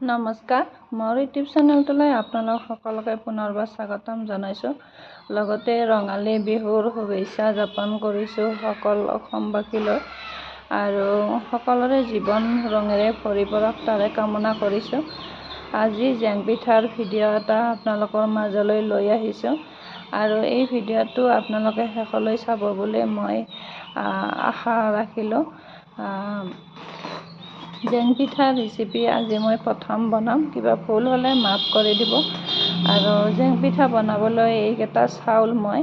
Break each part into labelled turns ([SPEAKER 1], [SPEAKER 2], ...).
[SPEAKER 1] নমস্কাৰ, মোৰ ইউটিউব চেনেলটোলৈ আপোনালোক সকলোকে পুনৰবাৰ স্বাগতম জনাইছোঁ। লগতে ৰঙালী বিহুৰ শুভেচ্ছা জ্ঞাপন কৰিছোঁ সকলো অসমবাসীলৈ আৰু সকলোৰে জীৱন ৰঙেৰে ভৰি পৰক তাৰে কামনা কৰিছোঁ। আজি জেং পিঠাৰ ভিডিঅ' এটা আপোনালোকৰ মাজলৈ লৈ আহিছোঁ আৰু এই ভিডিঅ'টো আপোনালোকে শেষলৈ চাব বুলি মই আশা ৰাখিলোঁ। জেং পিঠা ৰেচিপি আজি মই প্ৰথম বনাম, কিবা ভুল হ'লে মাফ কৰি দিব। আৰু জেং পিঠা বনাবলৈ এইকেইটা চাউল মই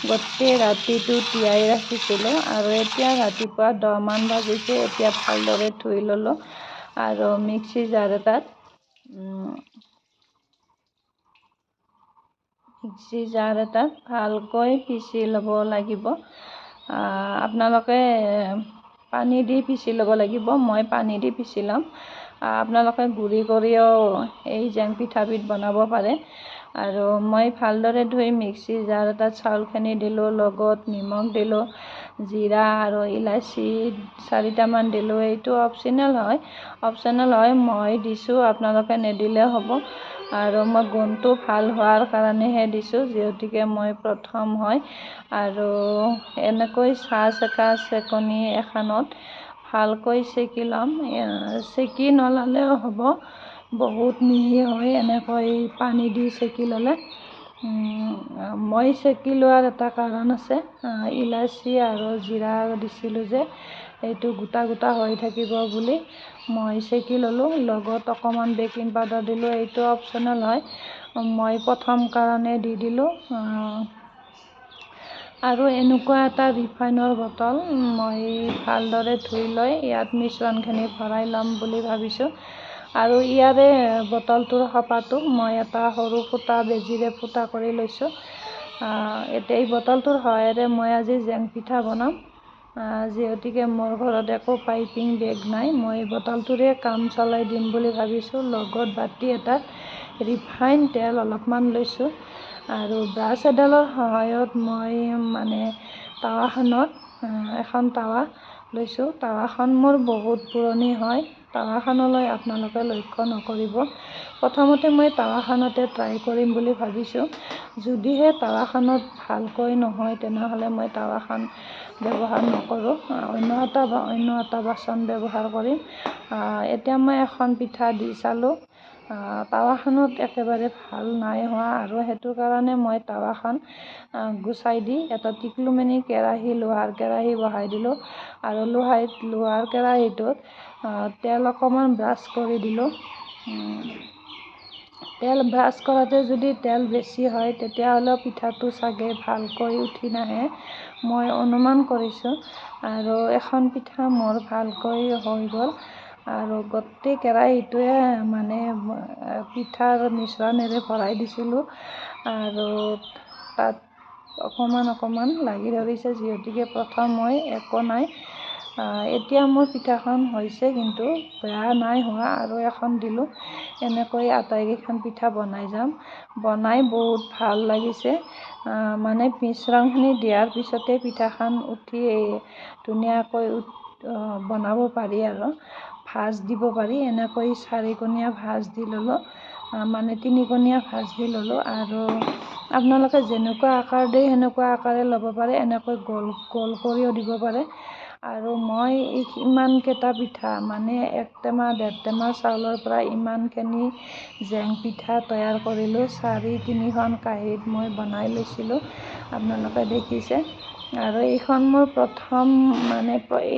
[SPEAKER 1] গোটেই ৰাতিটো তিয়াই ৰাখিছিলোঁ আৰু এতিয়া ৰাতিপুৱা 10 মান বাজিছে। এতিয়া ভালদৰে ধুই ল'লোঁ আৰু মিক্সি জাৰ এটাত ভালকৈ পিচি ল'ব লাগিব। আপোনালোকে পানী দি পিচি ল'ব লাগিব, মই পানী দি পিচি ল'ম। আপোনালোকে গুড়ি কৰিও এই জেং পিঠাবিধ বনাব পাৰে। আৰু মই ভালদৰে ধুই মিক্সি জাৰ এটাত চাউলখিনি দিলোঁ, লগত নিমখ দিলোঁ, জিৰা আৰু ইলাচি 4টামান দিলোঁ। এইটো অপচনেল হয়, মই দিছোঁ, আপোনালোকে নিদিলেও হ'ব। আৰু মই গোন্ধটো ভাল হোৱাৰ কাৰণেহে দিছোঁ, যিহেতুকে মই প্ৰথম হয়। আৰু এনেকৈ চেকনি এখনত ভালকৈ চেকি ল'ম। চেকি নল'লেও হ'ব, বহুত মিহি হয় এনেকৈ পানী দি চেকি ল'লে। মই চেকি লোৱাৰ এটা কাৰণ আছে, ইলাচি আৰু জিৰা দিছিলোঁ যে, এইটো গোটা গোটা হৈ থাকিব বুলি মই চেকি ল'লোঁ। লগত অকণমান বেকিং পাউডাৰ দিলোঁ, এইটো অপচনেল হয়, মই প্ৰথম কাৰণে দি দিলোঁ। আৰু এনেকুৱা এটা ৰিফাইনৰ বটল মই ভালদৰে ধুই লৈ ইয়াত মিশ্ৰণখিনি ভৰাই ল'ম বুলি ভাবিছোঁ। আৰু ইয়াৰে বটলটোৰ সপাটো মই এটা সৰু ফুটা বেজিৰে ফুটা কৰি লৈছোঁ। এতিয়া এই বটলটোৰ সহায়েৰে মই আজি জেং পিঠা বনাম। যিহেতুকে মোৰ ঘৰত একো পাইপিং বেগ নাই, মই বটলটোৰে কাম চলাই দিম বুলি ভাবিছোঁ। লগত বাতি এটাত ৰিফাইন তেল অলপমান লৈছোঁ আৰু ব্ৰাছ এডালৰ সহায়ত মই এখন টাৱা লৈছোঁ। টাৱাখন মোৰ বহুত পুৰণি হয়, টাৱাখনলৈ আপোনালোকে লক্ষ্য নকৰিব। প্ৰথমতে মই টাৱাখনতে ট্ৰাই কৰিম বুলি ভাবিছোঁ। যদিহে টাৱাখনত ভালকৈ নহয়, তেনেহ'লে মই টাৱাখন ব্যৱহাৰ নকৰোঁ, অন্য এটা বাচন ব্যৱহাৰ কৰিম। এতিয়া মই এখন পিঠা দি চালোঁ, টাৱাখনত একেবাৰে ভাল নাই হোৱা আৰু সেইটো কাৰণে মই টাৱাখন গুচাই দি এটা টিকলুমনি কেৰাহী, লোহাৰ কেৰাহী বহাই দিলোঁ আৰু লোহাৰ কেৰাহীটোত তেল অকণমান ব্ৰাছ কৰি দিলোঁ। তেল ব্ৰাছ কৰাতে যদি তেল বেছি হয়, তেতিয়াহ'লে পিঠাটো চাগে ভালকৈ উঠি নাহে, মই অনুমান কৰিছোঁ। আৰু এখন পিঠা মোৰ ভালকৈ হৈ গ'ল আৰু গোটেই কেৰাহীটোৱে পিঠাৰ মিশ্ৰণেৰে ভৰাই দিছিলোঁ আৰু তাত অকণমান লাগি ধৰিছে, যিহেতুকে প্ৰথম হয়, একো নাই। এতিয়া মোৰ পিঠাখন হৈছে, কিন্তু বেয়া নাই হোৱা। আৰু এখন দিলোঁ, এনেকৈ আটাইকেইখন পিঠা বনাই যাম। বনাই বহুত ভাল লাগিছে, মিশ্ৰণখিনি দিয়াৰ পিছতে পিঠাখন উঠি ধুনীয়াকৈ বনাব পাৰি আৰু ভাঁজ দিব পাৰি। এনেকৈ 4কোণীয়া ভাঁজ দি ল'লোঁ, 3কোণীয়া ভাঁজ দি ল'লোঁ। আৰু আপোনালোকে যেনেকুৱা আকাৰ দিয়ে সেনেকুৱা আকাৰে ল'ব পাৰে, এনেকৈ গোল কৰিও দিব পাৰে। আৰু মই ইমানকেইটা পিঠা 1 টেমা 1.5 টেমা চাউলৰ পৰা ইমানখিনি জেং পিঠা তৈয়াৰ কৰিলোঁ। 3খন কাঁহীত মই বনাই লৈছিলোঁ, আপোনালোকে দেখিছে। আৰু এইখন মোৰ প্ৰথম,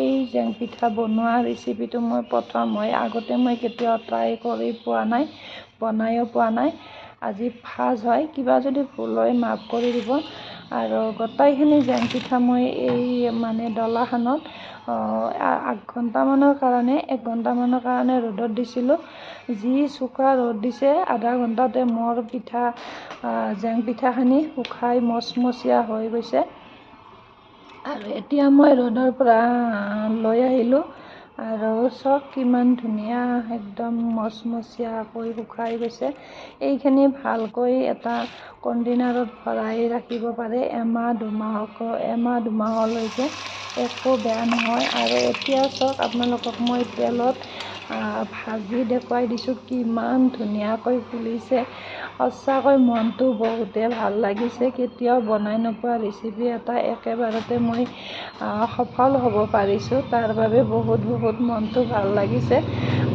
[SPEAKER 1] এই জেং পিঠা বনোৱা ৰেচিপিটো মোৰ প্ৰথম হয়। আগতে মই কেতিয়াও ট্ৰাই কৰি পোৱা নাই, বনায়ো পোৱা নাই। আজি ফাৰ্ষ্ট হয়, কিবা যদি ভুল হয় মাফ কৰি দিব। আৰু গোটেইখিনি জেং পিঠা মই এই ডলাখনত 1 ঘণ্টামানৰ কাৰণে ৰ'দত দিছিলোঁ। যি চোকা ৰ'দ দিছে, আধা ঘণ্টাতে মোৰ জেং পিঠাখিনি শুকাই মচমচীয়া হৈ গৈছে। আৰু এতিয়া মই ৰ'দৰ পৰা লৈ আহিলোঁ আৰু চাওক কিমান ধুনীয়া, একদম মচমচীয়াকৈ শুকাই গৈছে। এইখিনি ভালকৈ এটা কণ্টেইনাৰত ভৰাই ৰাখিব পাৰে, এমাহ দুমাহলৈকে একো বেয়া নহয়। আৰু এতিয়া চাওক, আপোনালোকক মই তেলত ভাজি দেখুৱাই দিছোঁ কিমান ধুনীয়াকৈ ফুলিছে। সঁচাকৈ মনটো বহুতে ভাল লাগিছে। কেতিয়াও বনাই নোপোৱা ৰেচিপি এটা একেবাৰতে মই সফল হ'ব পাৰিছোঁ, তাৰ বাবে বহুত মনটো ভাল লাগিছে।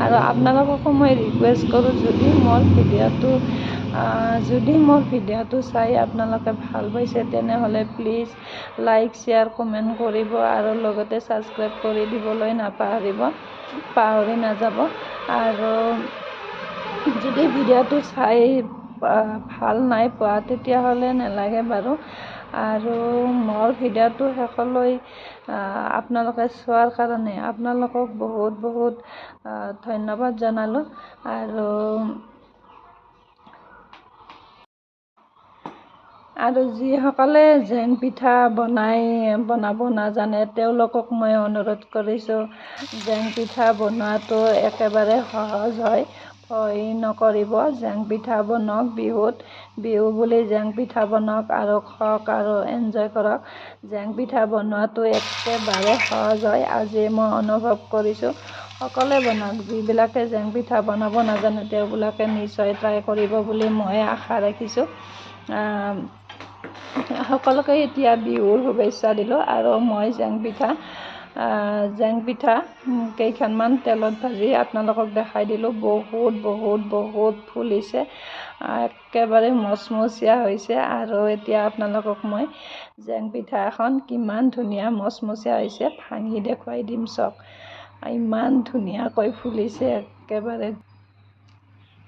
[SPEAKER 1] আৰু আপোনালোককো মই ৰিকুৱেষ্ট কৰোঁ, যদি মোৰ ভিডিঅ'টো চাই আপোনালোকে ভাল পাইছে তেনেহ'লে প্লিজ লাইক, শ্বেয়াৰ, কমেণ্ট কৰিব আৰু লগতে ছাবস্ক্ৰাইব কৰি দিবলৈ পাহৰি নাযাব। আৰু যদি ভিডিঅ'টো চাই ভাল নাই পোৱা তেতিয়াহ'লে নালাগে বাৰু। আৰু মোৰ ভিডিঅ'টো শেষলৈ আপোনালোকে চোৱাৰ কাৰণে আপোনালোকক বহুত ধন্যবাদ জনালোঁ। আৰু যিসকলে জেং পিঠা বনাব নাজানে তেওঁলোকক মই অনুৰোধ কৰিছোঁ, জেং পিঠা বনোৱাটো একেবাৰে সহজ হয়, ভয় নকৰিব। জেং পিঠা বনাওক, বিহু বুলি জেং পিঠা বনাওক আৰু খাওক আৰু এনজয় কৰক। জেং পিঠা বনোৱাটো একেবাৰে সহজ হয়, আজি মই অনুভৱ কৰিছোঁ। সকলোৱে বনাওক, যিবিলাকে জেং পিঠা বনাব নাজানে তেওঁবিলাকে নিশ্চয় ট্ৰাই কৰিব বুলি মই আশা ৰাখিছোঁ। সকলোকে এতিয়া বিহুৰ শুভেচ্ছা দিলোঁ। আৰু মই জেং পিঠা কেইখনমান তেলত ভাজি আপোনালোকক দেখাই দিলোঁ। বহুত ফুলিছে, একেবাৰে মচমচীয়া হৈছে। আৰু এতিয়া আপোনালোকক মই জেং পিঠা এখন কিমান ধুনীয়া মচমচীয়া হৈছে ভাঙি দেখুৱাই দিম। চাওক ইমান ধুনীয়াকৈ ফুলিছে একেবাৰে।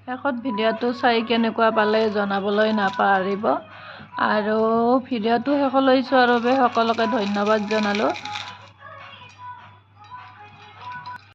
[SPEAKER 1] শেষত ভিডিঅ'টো চাই কেনেকুৱা পালে জনাবলৈ নাপাহৰিব। আৰু ভিডিঅ'টো শেষলৈ চোৱাৰ বাবে সকলোকে ধন্যবাদ জনালোঁ।